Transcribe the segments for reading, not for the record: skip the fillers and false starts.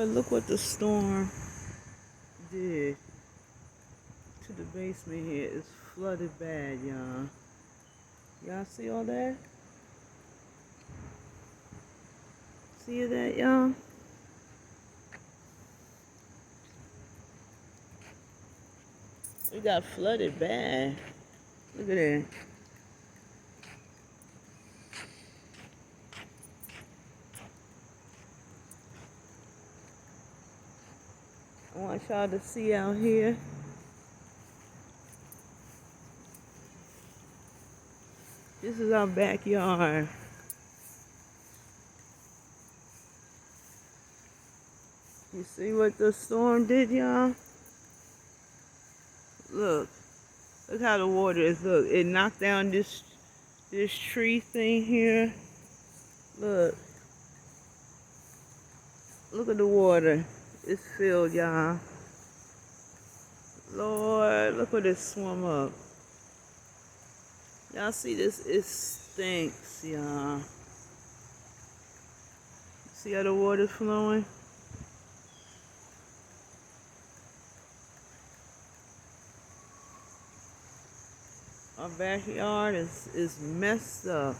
Look what the storm did to the basement here. It's flooded bad, y'all. Y'all see all that? See that, y'all? We got flooded bad. Look at that. I want y'all to see out here. This is our backyard. You see what the storm did, y'all? Look how the water is. Look, it knocked down this tree thing here. Look at the water. It's filled, y'all. Lord, look what it swum up. Y'all see this? It stinks, y'all. See how the water's flowing? Our backyard is messed up.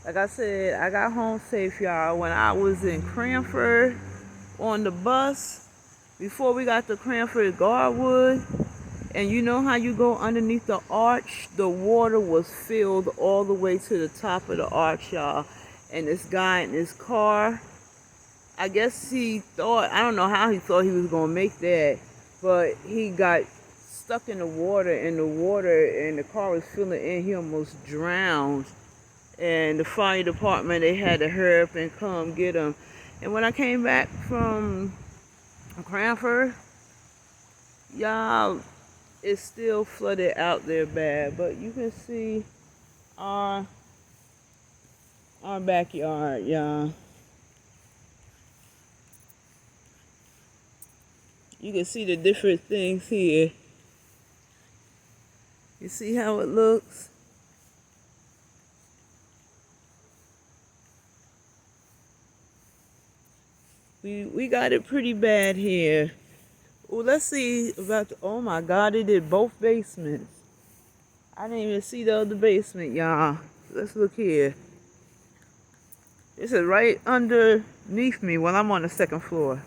Like I said, I got home safe, y'all. When I was in Cranford on the bus, before we got to Cranford Garwood, and you know how you go underneath the arch? The water was filled all the way to the top of the arch, y'all. And this guy in his car, I guess he thought, I don't know how he thought he was going to make that, but he got stuck in the water, and the car was filling in. He almost drowned. And the fire department, they had to hurry up and come get him. And when I came back from Cranford, y'all, it's still flooded out there bad. But you can see our backyard, y'all. You can see the different things here. You see how it looks? We got it pretty bad here. Well, let's see about oh my God, it did both basements. I didn't even see the other basement, y'all. Let's look here. This is right underneath me when I'm on the second floor.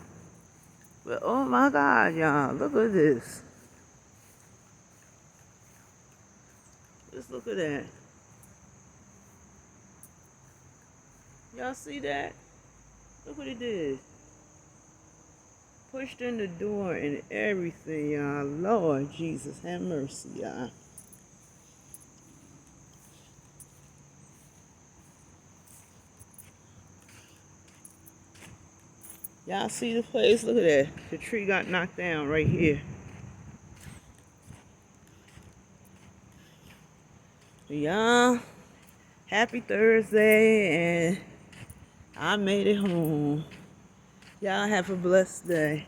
But oh my God, y'all, look at this. Just look at that. Y'all see that? Look what it did. Pushed in the door and everything, y'all. Lord Jesus, have mercy, y'all. Y'all see the place? Look at that. The tree got knocked down right here. Y'all, happy Thursday, and I made it home. Y'all have a blessed day.